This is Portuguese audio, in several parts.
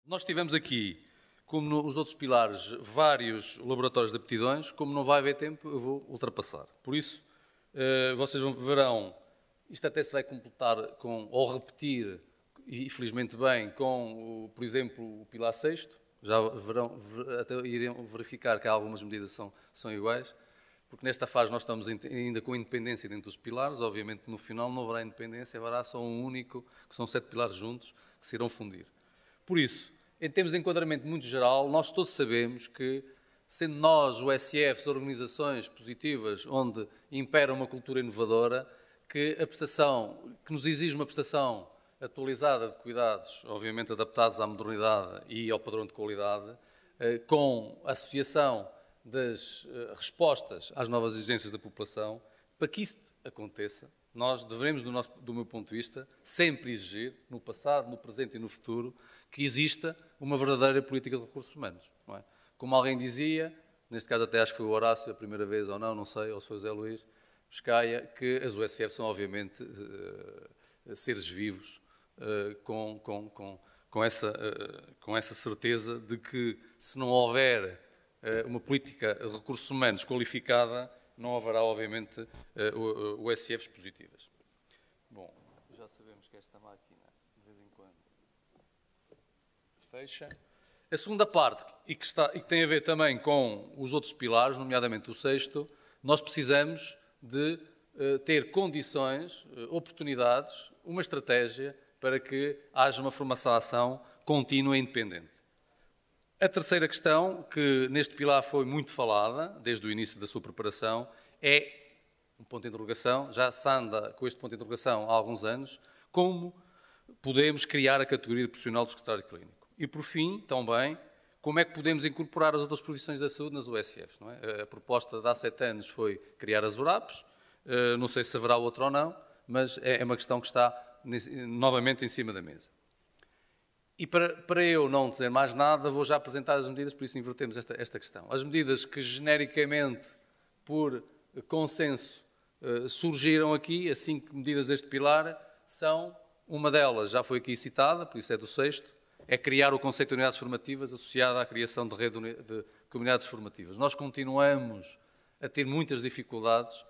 Nós tivemos aqui, como nos outros pilares, vários laboratórios de aptidões. Como não vai haver tempo, eu vou ultrapassar. Por isso, vocês verão, isto até se vai completar com, ou repetir, e felizmente bem, com, por exemplo, o pilar 6º. Já verão, até irem verificar que algumas medidas são iguais, porque nesta fase nós estamos ainda com independência dentro dos pilares. Obviamente, no final não haverá independência, haverá só um único, que são 7 pilares juntos, que se irão fundir. Por isso, em termos de enquadramento muito geral, nós todos sabemos que, sendo nós, o USF, organizações positivas, onde impera uma cultura inovadora, que a prestação, que nos exige uma prestação atualizada de cuidados, obviamente adaptados à modernidade e ao padrão de qualidade, com a associação das respostas às novas exigências da população. Para que isso aconteça, nós devemos, do meu ponto de vista, sempre exigir, no passado, no presente e no futuro, que exista uma verdadeira política de recursos humanos. Não é? Como alguém dizia, neste caso até acho que foi o Horácio a primeira vez, ou não sei, ou se foi o Zé Luís Pescaia, que as USF são obviamente seres vivos, com essa certeza de que, se não houver uma política de recursos humanos qualificada, não haverá, obviamente, USFs positivas. Bom, já sabemos que esta máquina, de vez em quando, fecha. A segunda parte, e que tem a ver também com os outros pilares, nomeadamente o 6º, nós precisamos de ter condições, oportunidades, uma estratégia para que haja uma formação contínua e independente. A terceira questão, que neste pilar foi muito falada, desde o início da sua preparação, é um ponto de interrogação, já se anda com este ponto de interrogação há alguns anos, como podemos criar a categoria de profissional do secretário clínico. E, por fim, também, como é que podemos incorporar as outras profissões da saúde nas USFs. Não é? A proposta de há 7 anos foi criar as URAPs, não sei se haverá outra ou não, mas é uma questão que está novamente em cima da mesa. E para eu não dizer mais nada, vou já apresentar as medidas, por isso invertemos esta questão. As medidas que genericamente, por consenso, surgiram aqui, as 5 medidas deste pilar, são, uma delas já foi aqui citada, por isso é do 6º, é criar o conceito de unidades formativas associado à criação de rede de comunidades formativas. Nós continuamos a ter muitas dificuldades.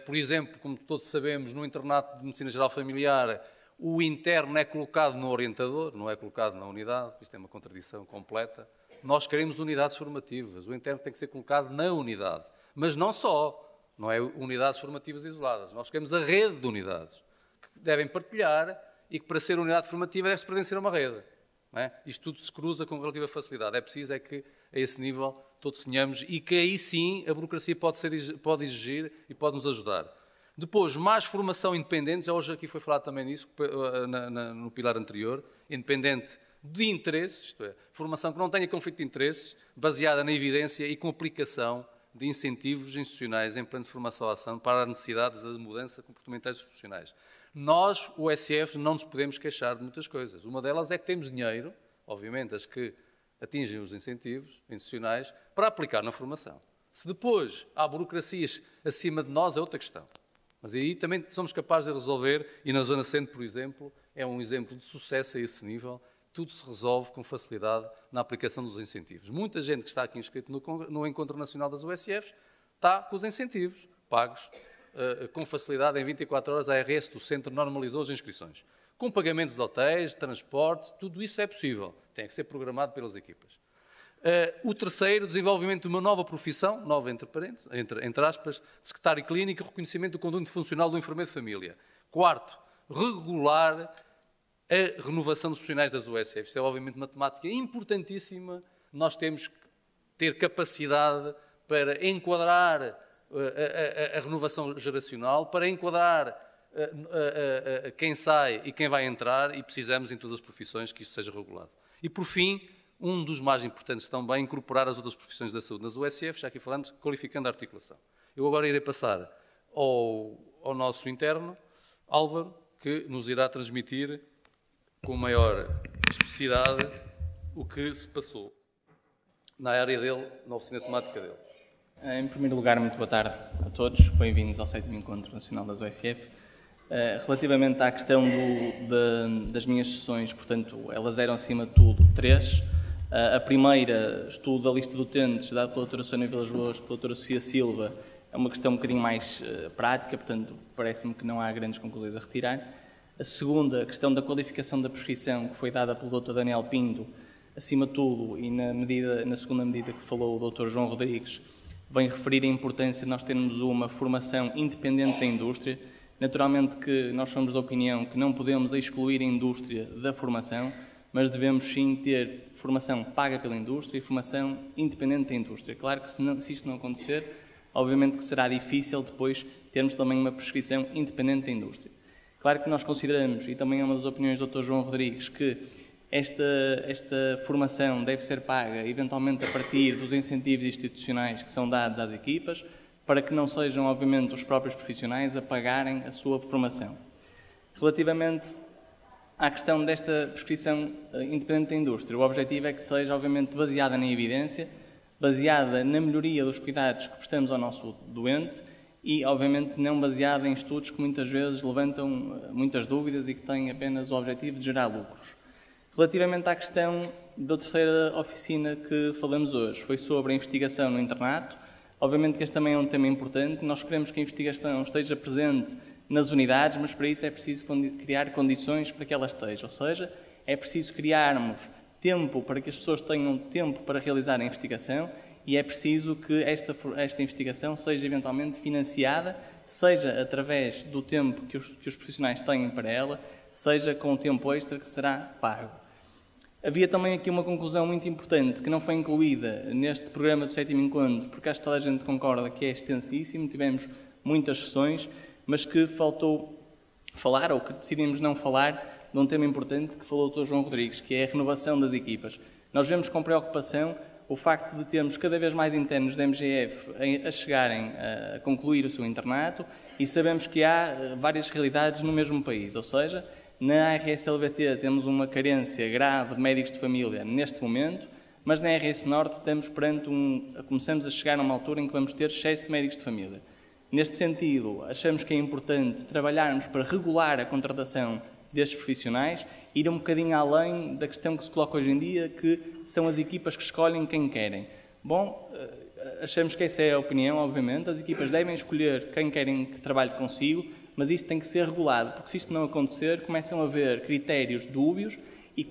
Por exemplo, como todos sabemos, no internato de Medicina Geral Familiar, o interno é colocado no orientador, não é colocado na unidade. Isto é uma contradição completa. Nós queremos unidades formativas. O interno tem que ser colocado na unidade. Mas não só. Não é unidades formativas isoladas. Nós queremos a rede de unidades que devem partilhar e que, para ser unidade formativa, deve-se pertencer a uma rede. Não é? Isto tudo se cruza com relativa facilidade. É preciso que, a esse nível, todos tenhamos, e que aí sim a burocracia pode exigir e pode nos ajudar. Depois, mais formação independente, já hoje aqui foi falado também nisso, no pilar anterior, independente de interesses, isto é, formação que não tenha conflito de interesses, baseada na evidência e com aplicação de incentivos institucionais em planos de formação-ação para as necessidades da mudança comportamentais dos profissionais. Nós, o USF, não nos podemos queixar de muitas coisas. Uma delas é que temos dinheiro, obviamente as que atingem os incentivos institucionais, para aplicar na formação. Se depois há burocracias acima de nós, é outra questão. Mas aí também somos capazes de resolver, e na Zona Centro, por exemplo, é um exemplo de sucesso a esse nível. Tudo se resolve com facilidade na aplicação dos incentivos. Muita gente que está aqui inscrito no Encontro Nacional das USFs está com os incentivos pagos com facilidade. Em 24 horas a ARS do Centro normalizou as inscrições. Com pagamentos de hotéis, de transportes, tudo isso é possível. Tem que ser programado pelas equipas. O terceiro, desenvolvimento de uma nova profissão, nova entre aspas, de secretário clínico e reconhecimento do conjunto funcional do enfermeiro de família. Quarto, regular a renovação dos profissionais das USFs. Isto é, obviamente, uma temática importantíssima. Nós temos que ter capacidade para enquadrar a renovação geracional, para enquadrar quem sai e quem vai entrar, e precisamos, em todas as profissões, que isto seja regulado. E, por fim, um dos mais importantes também, incorporar as outras profissões da saúde nas USFs, já aqui falamos, qualificando a articulação. Eu agora irei passar ao nosso interno, Álvaro, que nos irá transmitir com maior especificidade o que se passou na área dele, na oficina temática dele. Em primeiro lugar, muito boa tarde a todos, bem-vindos ao 7º Encontro Nacional das USF. Relativamente à questão das minhas sessões, portanto, elas eram, acima de tudo, 3. A primeira, estudo da lista de utentes, dada pela doutora Sónia Vilas Boas, pela doutora Sofia Silva, é uma questão um bocadinho mais prática, portanto, parece-me que não há grandes conclusões a retirar. A segunda, a questão da qualificação da prescrição, que foi dada pelo Dr. Daniel Pinto, acima de tudo, e na segunda medida que falou o Dr. João Rodrigues, vem referir a importância de nós termos uma formação independente da indústria. Naturalmente que nós somos da opinião que não podemos excluir a indústria da formação, mas devemos sim ter formação paga pela indústria e formação independente da indústria. Claro que se isto não acontecer, obviamente que será difícil depois termos também uma prescrição independente da indústria. Claro que nós consideramos, e também é uma das opiniões do Dr. João Rodrigues, que esta formação deve ser paga eventualmente a partir dos incentivos institucionais que são dados às equipas, para que não sejam, obviamente, os próprios profissionais a pagarem a sua formação. Relativamente à questão desta prescrição independente da indústria, o objetivo é que seja, obviamente, baseada na evidência, baseada na melhoria dos cuidados que prestamos ao nosso doente e, obviamente, não baseada em estudos que muitas vezes levantam muitas dúvidas e que têm apenas o objetivo de gerar lucros. Relativamente à questão da terceira oficina que falamos hoje, foi sobre a investigação no internato. Obviamente que este também é um tema importante. Nós queremos que a investigação esteja presente nas unidades, mas para isso é preciso criar condições para que ela esteja. Ou seja, é preciso criarmos tempo para que as pessoas tenham tempo para realizar a investigação e é preciso que esta investigação seja eventualmente financiada, seja através do tempo que os profissionais têm para ela, seja com o tempo extra que será pago. Havia também aqui uma conclusão muito importante que não foi incluída neste programa do 7º encontro, porque acho que toda a gente concorda que é extensíssimo, tivemos muitas sessões, mas que faltou falar, ou que decidimos não falar, de um tema importante que falou o Dr. João Rodrigues, que é a renovação das equipas. Nós vemos com preocupação o facto de termos cada vez mais internos da MGF a chegarem a concluir o seu internato e sabemos que há várias realidades no mesmo país, ou seja, na ARS-LBT temos uma carência grave de médicos de família neste momento, mas na ARS Norte começamos a chegar a uma altura em que vamos ter excesso de médicos de família. Neste sentido, achamos que é importante trabalharmos para regular a contratação destes profissionais, ir um bocadinho além da questão que se coloca hoje em dia, que são as equipas que escolhem quem querem. Bom, achamos que essa é a opinião, obviamente, as equipas devem escolher quem querem que trabalhe consigo, mas isto tem que ser regulado, porque se isto não acontecer, começam a haver critérios dúbios e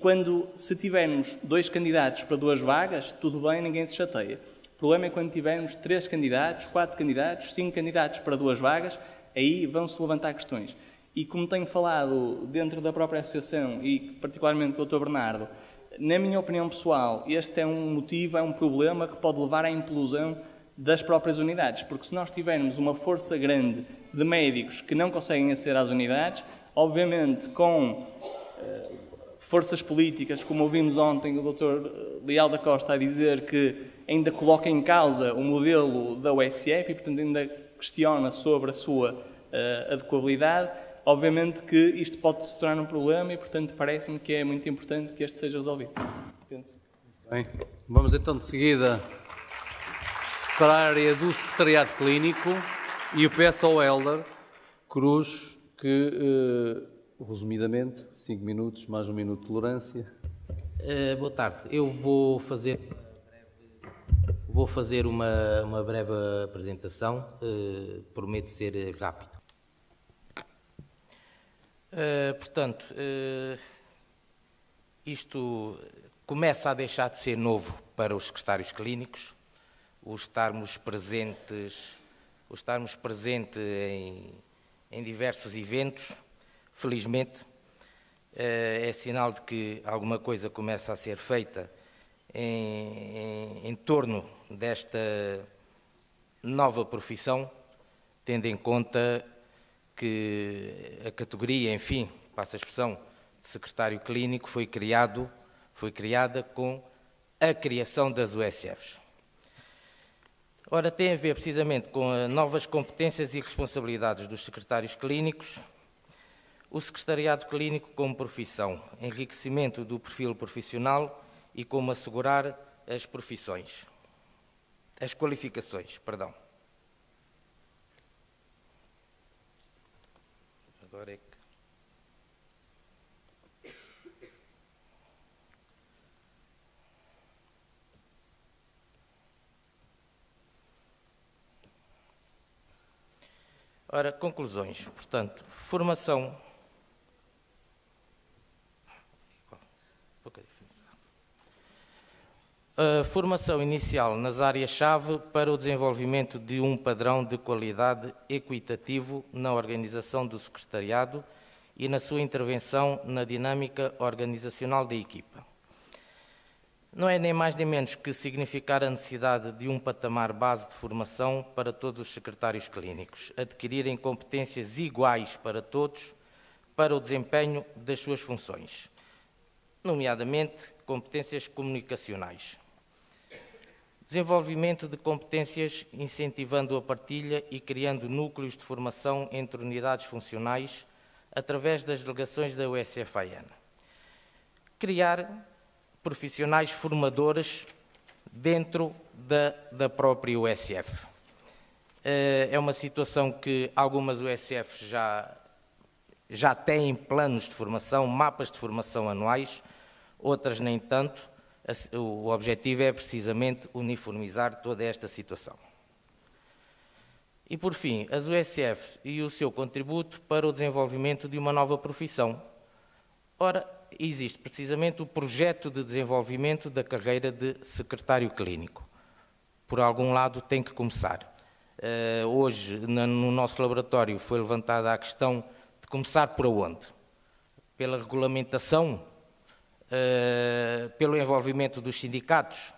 se tivermos 2 candidatos para 2 vagas, tudo bem, ninguém se chateia. O problema é quando tivermos 3 candidatos, 4 candidatos, 5 candidatos para 2 vagas, aí vão-se levantar questões. E como tenho falado dentro da própria associação e particularmente do Dr. Bernardo, na minha opinião pessoal, este é um motivo, é um problema que pode levar à implosão das próprias unidades, porque se nós tivermos uma força grande de médicos que não conseguem aceder às unidades, obviamente com forças políticas, como ouvimos ontem o Dr. Leal da Costa a dizer que ainda coloca em causa o modelo da USF e, portanto, ainda questiona sobre a sua adequabilidade, obviamente que isto pode se tornar um problema e, portanto, parece-me que é muito importante que este seja resolvido. Bem, vamos então de seguida para a área do secretariado clínico e eu peço ao Hélder Cruz que, resumidamente, 5 minutos, mais 1 minuto de tolerância. Boa tarde. Eu vou fazer uma breve apresentação, prometo ser rápido. Portanto, isto começa a deixar de ser novo para os secretários clínicos, o estarmos presentes em diversos eventos, felizmente, é sinal de que alguma coisa começa a ser feita em torno desta nova profissão, tendo em conta que a categoria, enfim, passa a expressão, de secretário clínico foi criada com a criação das USFs. Ora, tem a ver precisamente com as novas competências e responsabilidades dos secretários clínicos, o secretariado clínico como profissão, enriquecimento do perfil profissional e como assegurar as qualificações, perdão. Agora é que... Ora, conclusões. Portanto, formação... A formação inicial nas áreas-chave para o desenvolvimento de um padrão de qualidade equitativo na organização do secretariado e na sua intervenção na dinâmica organizacional da equipa. Não é nem mais nem menos que significar a necessidade de um patamar base de formação para todos os secretários clínicos, adquirirem competências iguais para todos para o desempenho das suas funções, nomeadamente competências comunicacionais. Desenvolvimento de competências incentivando a partilha e criando núcleos de formação entre unidades funcionais através das delegações da USF-AN. Criar profissionais formadores dentro da própria USF. É uma situação que algumas USFs já têm planos de formação, mapas de formação anuais, outras nem tanto. O objetivo é precisamente uniformizar toda esta situação. E, por fim, as USFs e o seu contributo para o desenvolvimento de uma nova profissão. Ora, existe precisamente o projeto de desenvolvimento da carreira de secretário clínico. Por algum lado tem que começar. Hoje, no nosso laboratório, foi levantada a questão de começar por onde? Pela regulamentação? Pelo envolvimento dos sindicatos,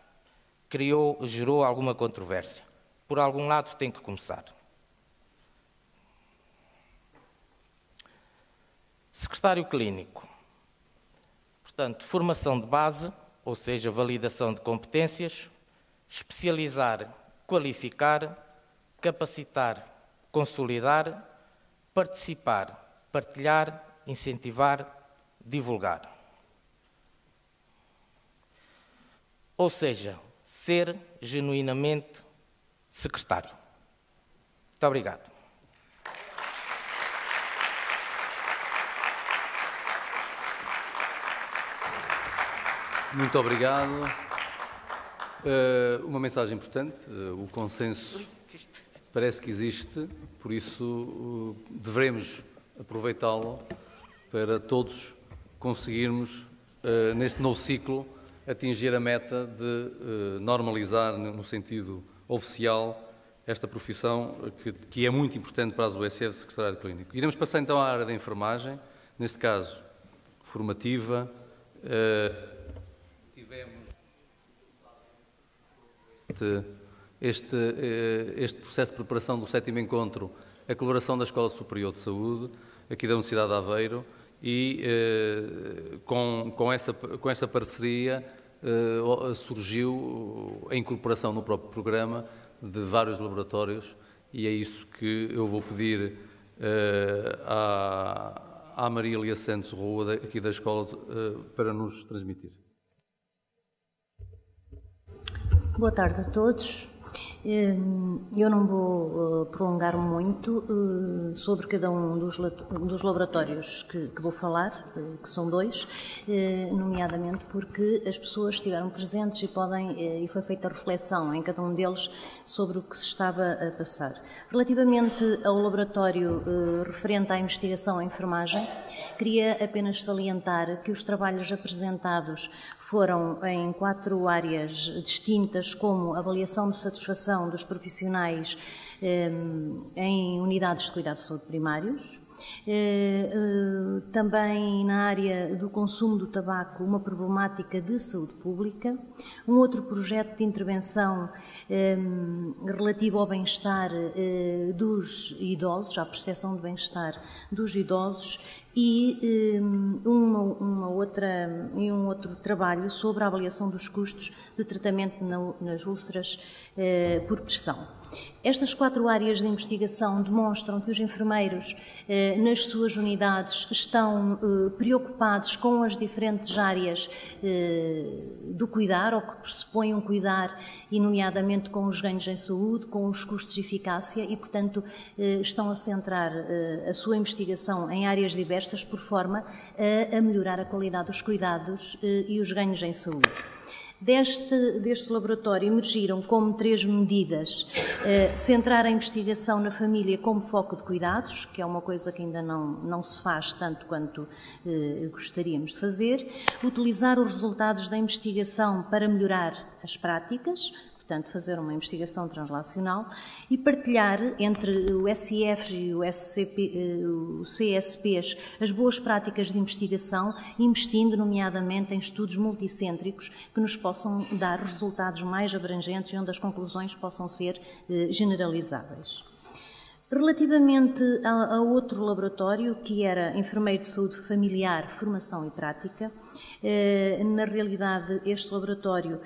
gerou alguma controvérsia. Por algum lado tem que começar. Secretário clínico. Portanto, formação de base, ou seja, validação de competências, especializar, qualificar, capacitar, consolidar, participar, partilhar, incentivar, divulgar. Ou seja, ser genuinamente secretário. Muito obrigado. Muito obrigado. Uma mensagem importante, o consenso parece que existe, por isso devemos aproveitá-lo para todos conseguirmos, neste novo ciclo, atingir a meta de normalizar, no sentido oficial, esta profissão que é muito importante para as USF de secretário clínico. Iremos passar então à área da enfermagem, neste caso formativa. Tivemos este processo de preparação do 7º encontro, a colaboração da Escola Superior de Saúde, aqui da Universidade de Aveiro, e com essa parceria surgiu a incorporação no próprio programa de vários laboratórios, e é isso que eu vou pedir à Maria Lia Santos Rua, aqui da escola, para nos transmitir. Boa tarde a todos. Eu não vou prolongar muito sobre cada um dos laboratórios que vou falar, que são 2, nomeadamente porque as pessoas estiveram presentes e foi feita reflexão em cada um deles sobre o que se estava a passar. Relativamente ao laboratório referente à investigação em enfermagem, queria apenas salientar que os trabalhos apresentados foram em 4 áreas distintas, como avaliação de satisfação dos profissionais em unidades de cuidados de saúde primários, também na área do consumo do tabaco, uma problemática de saúde pública, um outro projeto de intervenção relativo ao bem-estar dos idosos, à percepção de bem-estar dos idosos, e um outro trabalho sobre a avaliação dos custos de tratamento nas úlceras por pressão. Estas 4 áreas de investigação demonstram que os enfermeiros, nas suas unidades, estão preocupados com as diferentes áreas do cuidar, ou que pressupõem um cuidar, e nomeadamente com os ganhos em saúde, com os custos de eficácia, e, portanto, estão a centrar a sua investigação em áreas diversas, por forma a melhorar a qualidade dos cuidados e os ganhos em saúde. Deste laboratório emergiram como 3 medidas: centrar a investigação na família como foco de cuidados, que é uma coisa que ainda não se faz tanto quanto gostaríamos de fazer; utilizar os resultados da investigação para melhorar as práticas, portanto, fazer uma investigação translacional; e partilhar entre o SIF e o CSPs as boas práticas de investigação, investindo nomeadamente em estudos multicêntricos que nos possam dar resultados mais abrangentes e onde as conclusões possam ser generalizáveis. Relativamente a outro laboratório, que era Enfermeiro de Saúde Familiar, Formação e Prática, na realidade este laboratório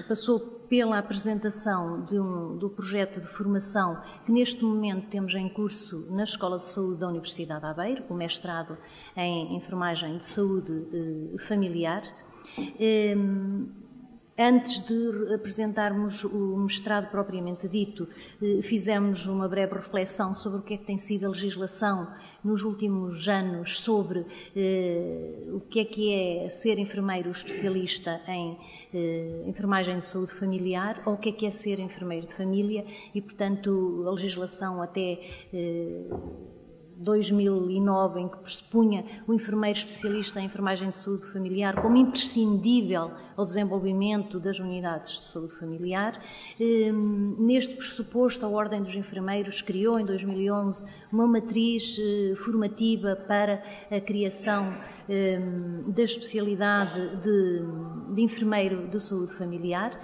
passou pela apresentação do projeto de formação que neste momento temos em curso na Escola de Saúde da Universidade de Aveiro, o mestrado em Enfermagem de Saúde Familiar. Antes de apresentarmos o mestrado propriamente dito, fizemos uma breve reflexão sobre o que é que tem sido a legislação nos últimos anos sobre o que é ser enfermeiro especialista em enfermagem de saúde familiar, ou o que é ser enfermeiro de família, e, portanto, a legislação até 2009, em que pressupunha o enfermeiro especialista em enfermagem de saúde familiar como imprescindível ao desenvolvimento das unidades de saúde familiar. Neste pressuposto, a Ordem dos Enfermeiros criou, em 2011, uma matriz formativa para a criação da especialidade de enfermeiro de saúde familiar.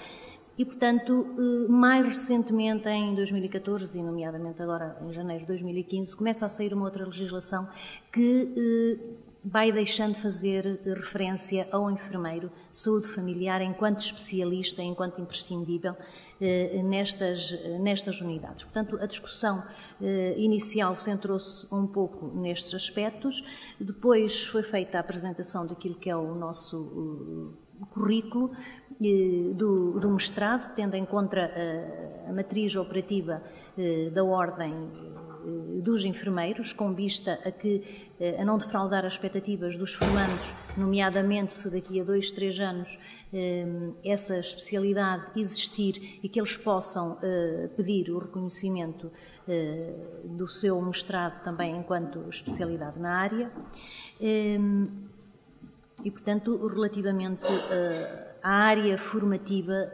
E, portanto, mais recentemente, em 2014, e nomeadamente agora em janeiro de 2015, começa a sair uma outra legislação que vai deixando de fazer referência ao enfermeiro de saúde familiar enquanto especialista, enquanto imprescindível nestas unidades. Portanto, a discussão inicial centrou-se um pouco nestes aspectos. Depois foi feita a apresentação daquilo que é o nosso currículo do mestrado, tendo em conta a matriz operativa da Ordem dos Enfermeiros, com vista a não defraudar as expectativas dos formandos, nomeadamente se daqui a 2, 3 anos essa especialidade existir e que eles possam pedir o reconhecimento do seu mestrado também enquanto especialidade na área. E, portanto, relativamente à área formativa,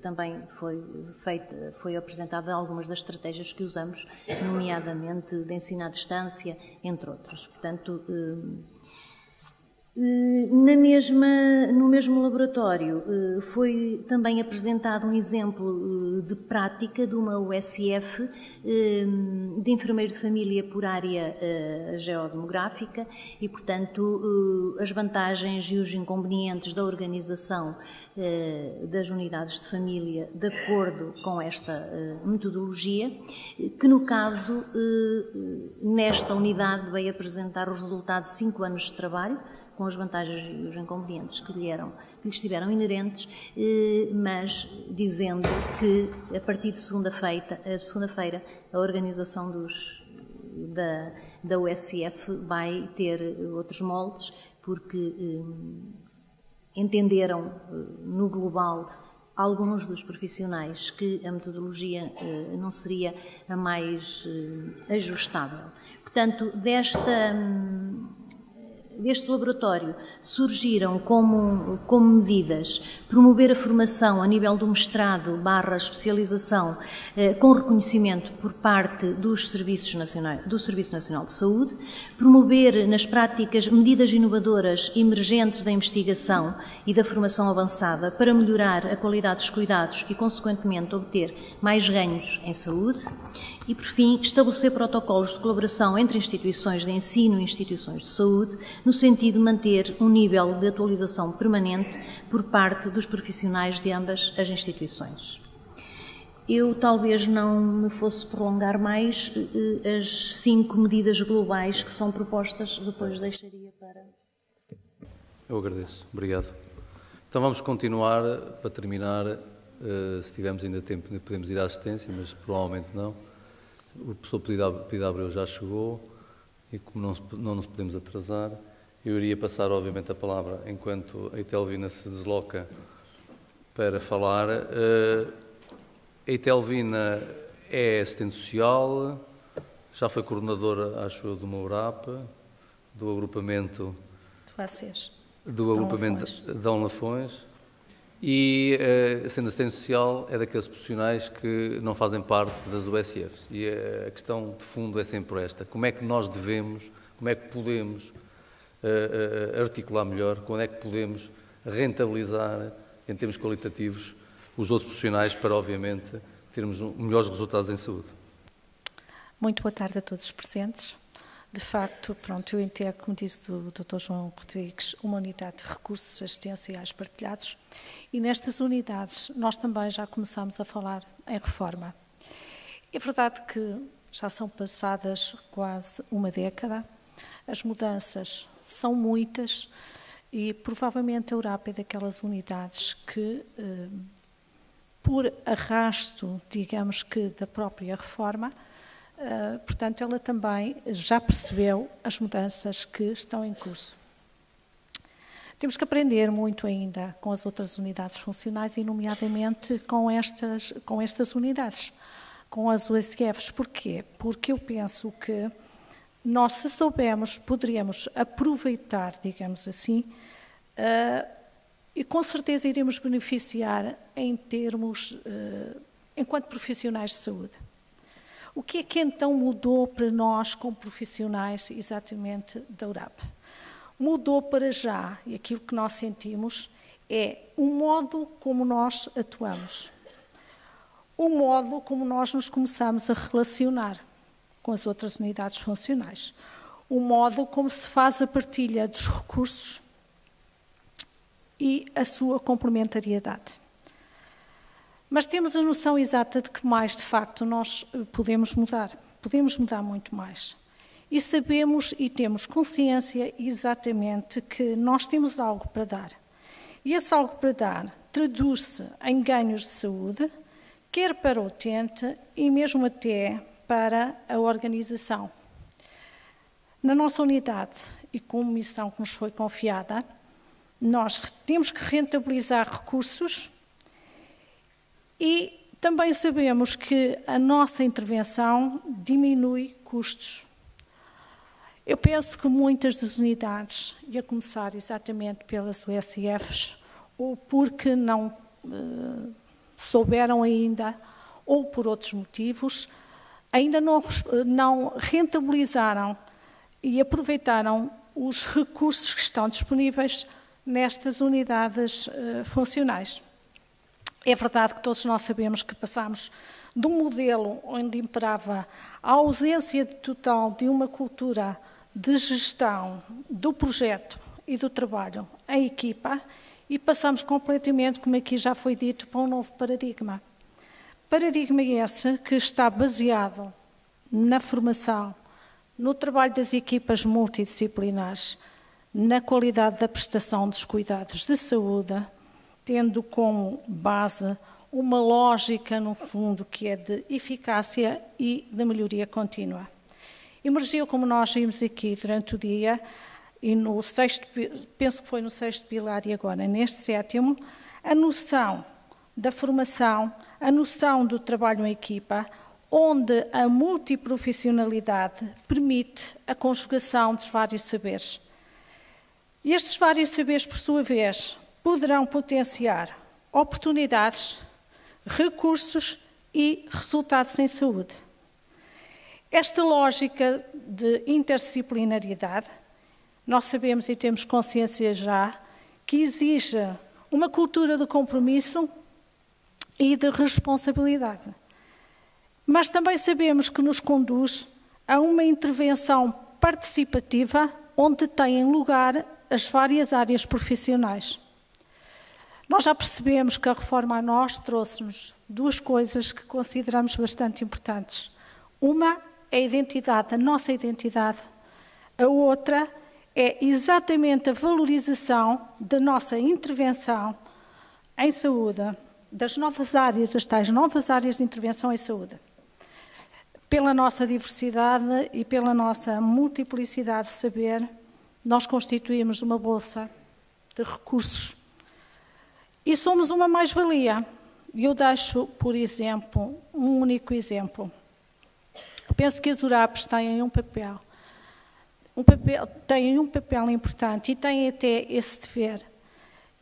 também foi apresentada algumas das estratégias que usamos, nomeadamente de ensino à distância, entre outras. Portanto, no mesmo laboratório foi também apresentado um exemplo de prática de uma USF de enfermeiro de família por área geodemográfica e, portanto, as vantagens e os inconvenientes da organização das unidades de família de acordo com esta metodologia, que no caso, nesta unidade veio apresentar os resultados de 5 anos de trabalho, com as vantagens e os inconvenientes que lhes estiveram inerentes, mas dizendo que a partir de segunda-feira a organização da USF vai ter outros moldes, porque entenderam no global alguns dos profissionais que a metodologia não seria a mais ajustável. Portanto, deste laboratório surgiram como medidas promover a formação a nível do mestrado / especialização com reconhecimento por parte do Serviço Nacional de Saúde, promover nas práticas medidas inovadoras emergentes da investigação e da formação avançada para melhorar a qualidade dos cuidados e, consequentemente, obter mais ganhos em saúde. E, por fim, estabelecer protocolos de colaboração entre instituições de ensino e instituições de saúde, no sentido de manter um nível de atualização permanente por parte dos profissionais de ambas as instituições. Eu talvez não me fosse prolongar mais, as 5 medidas globais que são propostas, depois deixaria para... Eu agradeço, obrigado. Então vamos continuar, para terminar, se tivermos ainda tempo podemos ir à assistência, mas provavelmente não. O professor Pida Abreu já chegou e como não nos podemos atrasar, eu iria passar obviamente a palavra enquanto a Itelvina se desloca para falar. A Itelvina é assistente social, já foi coordenadora, acho eu, do MOURAP, do agrupamento... Do ACES. Do agrupamento Dão Lafões. E, sendo assistente social, é daqueles profissionais que não fazem parte das USFs. E a questão de fundo é sempre esta. Como é que nós devemos, como é que podemos articular melhor, como é que podemos rentabilizar, em termos qualitativos, os outros profissionais para, obviamente, termos melhores resultados em saúde. Muito boa tarde a todos os presentes. De facto, pronto, eu integro, como disse o Dr. João Rodrigues, uma unidade de recursos assistenciais partilhados e nestas unidades nós também já começamos a falar em reforma. É verdade que já são passadas quase uma década, as mudanças são muitas e provavelmente a URAP é daquelas unidades que, por arrasto, digamos que da própria reforma, portanto, ela também já percebeu as mudanças que estão em curso. Temos que aprender muito ainda com as outras unidades funcionais e, nomeadamente, com estas unidades, com as USFs. Porquê? Porque eu penso que nós, se soubermos, poderíamos aproveitar, digamos assim, e com certeza iremos beneficiar em termos, enquanto profissionais de saúde. O que é que então mudou para nós como profissionais exatamente da URAP? Mudou para já, e aquilo que nós sentimos é o modo como nós atuamos, o modo como nós nos começamos a relacionar com as outras unidades funcionais, o modo como se faz a partilha dos recursos e a sua complementariedade. Mas temos a noção exata de que mais, de facto, nós podemos mudar muito mais. E sabemos e temos consciência exatamente que nós temos algo para dar. E esse algo para dar traduz-se em ganhos de saúde, quer para o utente e mesmo até para a organização. Na nossa unidade e como missão que nos foi confiada, nós temos que rentabilizar recursos e também sabemos que a nossa intervenção diminui custos. Eu penso que muitas das unidades, e a começar exatamente pelas USFs, ou porque não souberam ainda, ou por outros motivos, ainda não rentabilizaram e aproveitaram os recursos que estão disponíveis nestas unidades funcionais. É verdade que todos nós sabemos que passámos de um modelo onde imperava a ausência total de uma cultura de gestão do projeto e do trabalho em equipa e passamos completamente, como aqui já foi dito, para um novo paradigma. Paradigma esse que está baseado na formação, no trabalho das equipas multidisciplinares, na qualidade da prestação dos cuidados de saúde, tendo como base uma lógica, no fundo, que é de eficácia e de melhoria contínua. Emergiu, como nós vimos aqui durante o dia, e no sexto, penso que foi no 6º pilar e agora neste 7º, a noção da formação, a noção do trabalho em equipa, onde a multiprofissionalidade permite a conjugação dos vários saberes. E estes vários saberes, por sua vez, poderão potenciar oportunidades, recursos e resultados em saúde. Esta lógica de interdisciplinariedade, nós sabemos e temos consciência já que exige uma cultura de compromisso e de responsabilidade. Mas também sabemos que nos conduz a uma intervenção participativa onde têm lugar as várias áreas profissionais. Nós já percebemos que a reforma a nós trouxe-nos duas coisas que consideramos bastante importantes. Uma é a identidade, a nossa identidade. A outra é exatamente a valorização da nossa intervenção em saúde, das novas áreas, as tais novas áreas de intervenção em saúde. Pela nossa diversidade e pela nossa multiplicidade de saber, nós constituímos uma bolsa de recursos e somos uma mais-valia. Eu deixo, por exemplo, um único exemplo. Penso que as URAPs têm um papel importante e têm até esse dever,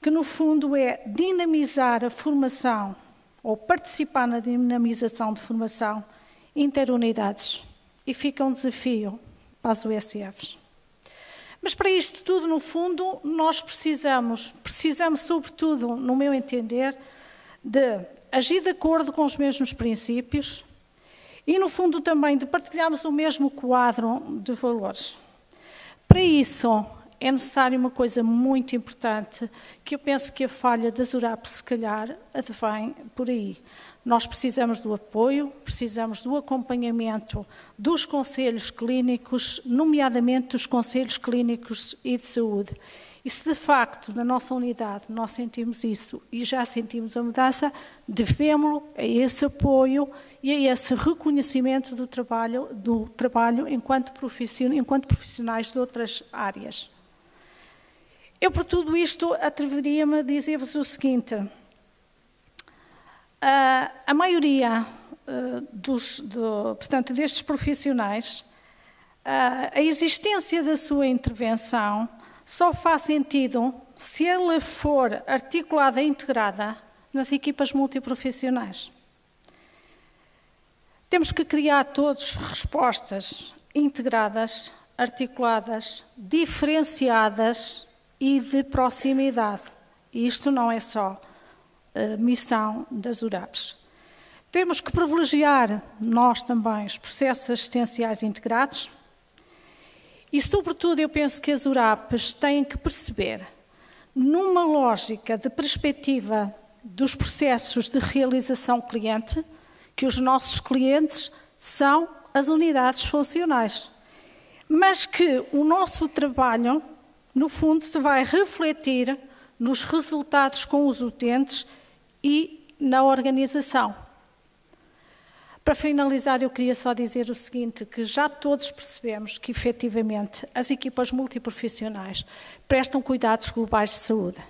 que no fundo é dinamizar a formação ou participar na dinamização de formação interunidades. E fica um desafio para as USFs. Mas para isto tudo, no fundo, nós precisamos sobretudo, no meu entender, de agir de acordo com os mesmos princípios e, no fundo, também de partilharmos o mesmo quadro de valores. Para isso, é necessário uma coisa muito importante, que eu penso que a falha das URAP, se calhar, advém por aí. Nós precisamos do apoio, precisamos do acompanhamento dos conselhos clínicos, nomeadamente dos conselhos clínicos e de saúde. E se de facto na nossa unidade nós sentimos isso e já sentimos a mudança, devemos-lo a esse apoio e a esse reconhecimento do trabalho enquanto profissionais de outras áreas. Eu, por tudo isto, atreveria-me a dizer-vos o seguinte: a maioria destes profissionais, a existência da sua intervenção só faz sentido se ela for articulada e integrada nas equipas multiprofissionais. Temos que criar todos respostas integradas, articuladas, diferenciadas e de proximidade. E isto não é só missão das URAPs. Temos que privilegiar, nós também, os processos assistenciais integrados e, sobretudo, eu penso que as URAPs têm que perceber, numa lógica de perspectiva dos processos de realização cliente, que os nossos clientes são as unidades funcionais, mas que o nosso trabalho, no fundo, se vai refletir nos resultados com os utentes e na organização. Para finalizar, eu queria só dizer o seguinte, que já todos percebemos que, efetivamente, as equipas multiprofissionais prestam cuidados globais de saúde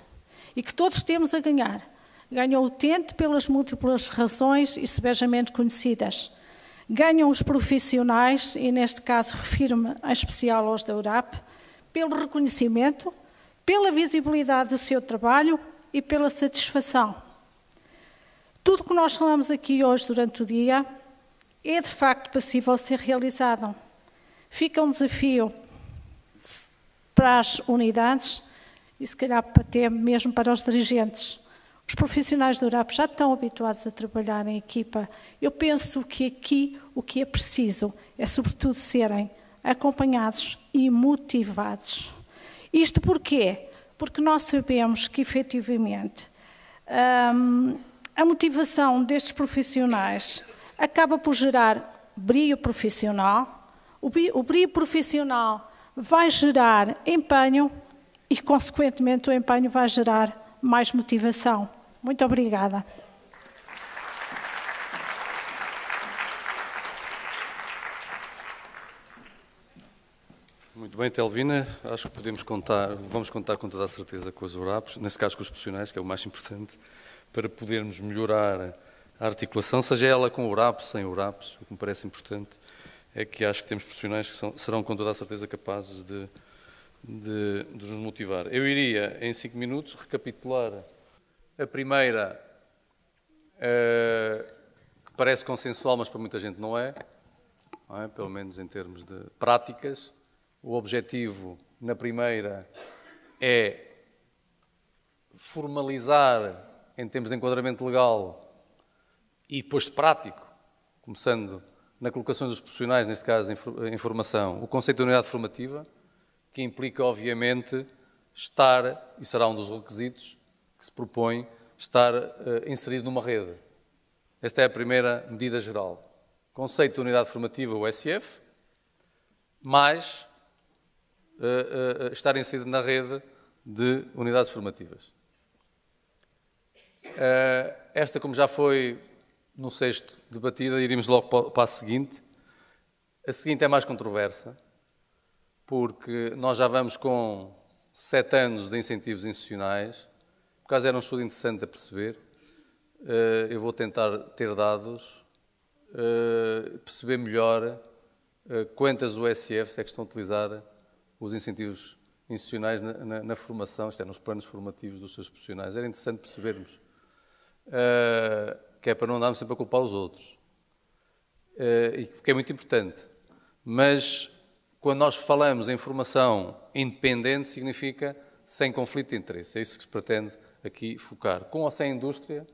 e que todos temos a ganhar. Ganha o utente pelas múltiplas razões e sebejamente conhecidas. Ganham os profissionais, e neste caso refiro-me em especial aos da URAP, pelo reconhecimento, pela visibilidade do seu trabalho e pela satisfação. Tudo o que nós falamos aqui hoje durante o dia é de facto possível ser realizado. Fica um desafio para as unidades e se calhar até mesmo para os dirigentes. Os profissionais da URAP já estão habituados a trabalhar em equipa. Eu penso que aqui o que é preciso é sobretudo serem acompanhados e motivados. Isto porquê? Porque nós sabemos que efetivamente a motivação destes profissionais acaba por gerar brio profissional, o brio profissional vai gerar empenho e, consequentemente, o empenho vai gerar mais motivação. Muito obrigada. Muito bem, Telvina. Acho que vamos contar com toda a certeza com as URAPs, nesse caso com os profissionais, que é o mais importante, para podermos melhorar a articulação, seja ela com URAPs, sem URAPs. O que me parece importante é que acho que temos profissionais que serão com toda a certeza capazes de nos motivar. Eu iria, em 5 minutos, recapitular a primeira, que parece consensual, mas para muita gente não é, pelo menos em termos de práticas. O objetivo, na primeira, é formalizar, em termos de enquadramento legal e depois de prático, começando na colocação dos profissionais, neste caso em formação, o conceito de unidade formativa, que implica, obviamente, estar, e será um dos requisitos, que se propõe estar inserido numa rede. Esta é a primeira medida geral. Conceito de unidade formativa, USF, mais estar inserido na rede de unidades formativas. Esta, como já foi no sexto debatida, iríamos logo para a seguinte. A seguinte é mais controversa, porque nós já vamos com 7 anos de incentivos institucionais. Por acaso era um estudo interessante a perceber. Eu vou tentar ter dados, perceber melhor quantas USFs é que estão a utilizar os incentivos institucionais na formação, isto é, nos planos formativos dos seus profissionais. Era interessante percebermos, que é para não andarmos sempre a culpar os outros, porque é muito importante. Mas, quando nós falamos em formação independente, significa sem conflito de interesse. É isso que se pretende aqui focar. Com ou sem indústria,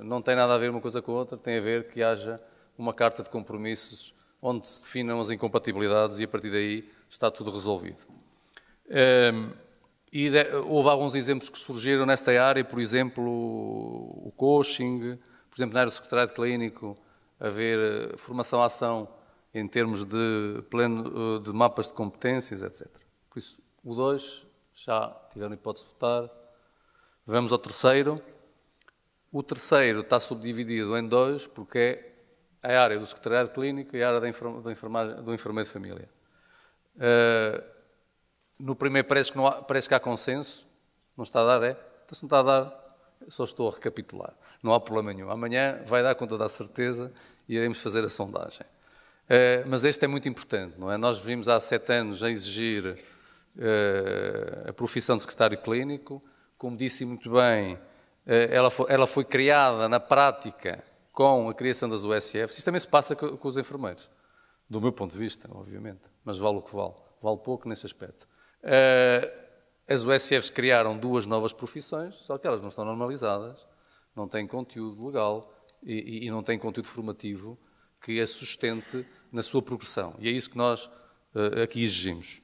não tem nada a ver uma coisa com a outra, tem a ver que haja uma carta de compromissos onde se definam as incompatibilidades e, a partir daí, está tudo resolvido. Houve alguns exemplos que surgiram nesta área, por exemplo, o coaching, por exemplo, na área do secretariado clínico, haver formação-ação em termos de plano de mapas de competências, etc. Por isso, o 2, já tiveram a hipótese de votar. Vamos ao terceiro. O terceiro está subdividido em 2, porque é a área do secretariado clínico e a área do enfermeiro de família. No primeiro parece que há consenso. Não está a dar, é? Então, se não está a dar, só estou a recapitular. Não há problema nenhum. Amanhã vai dar com toda a certeza e iremos fazer a sondagem. Mas este é muito importante, não é? Nós vimos há 7 anos a exigir a profissão de secretário clínico. Como disse muito bem, ela foi criada na prática com a criação das USFs. Isso também se passa com os enfermeiros, do meu ponto de vista, obviamente, mas vale o que vale. Vale pouco nesse aspecto. As USFs criaram 2 novas profissões, só que elas não estão normalizadas, não têm conteúdo legal e não têm conteúdo formativo que a sustente na sua progressão. E é isso que nós aqui exigimos.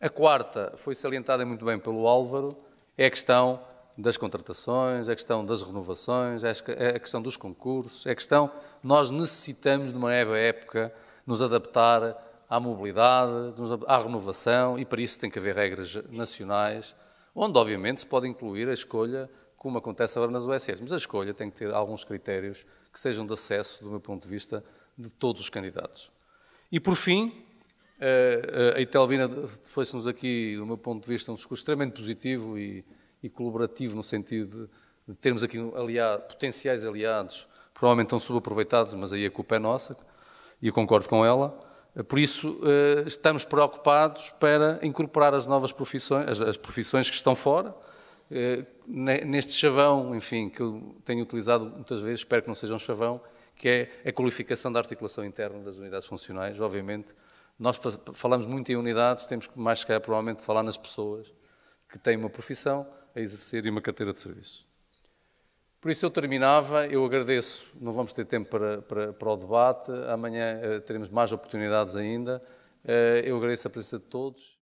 A quarta foi salientada muito bem pelo Álvaro, é a questão das contratações, é a questão das renovações, é a questão dos concursos, é a questão... Nós necessitamos, numa nova época, nos adaptar à mobilidade, à renovação, e para isso tem que haver regras nacionais, onde, obviamente, se pode incluir a escolha, como acontece agora nas USFs. Mas a escolha tem que ter alguns critérios que sejam de acesso, do meu ponto de vista, de todos os candidatos. E, por fim, a Itelvina foi-se-nos aqui, do meu ponto de vista, um discurso extremamente positivo e colaborativo, no sentido de termos aqui potenciais aliados, provavelmente estão subaproveitados, mas aí a culpa é nossa, e eu concordo com ela. Por isso, estamos preocupados para incorporar as novas profissões, as profissões que estão fora, neste chavão, enfim, que eu tenho utilizado muitas vezes, espero que não seja um chavão, que é a qualificação da articulação interna das unidades funcionais. Obviamente, nós falamos muito em unidades, temos que mais, se calhar, provavelmente, falar nas pessoas que têm uma profissão a exercer e uma carteira de serviço. Por isso eu terminava, eu agradeço, não vamos ter tempo para o debate, amanhã teremos mais oportunidades ainda, eu agradeço a presença de todos.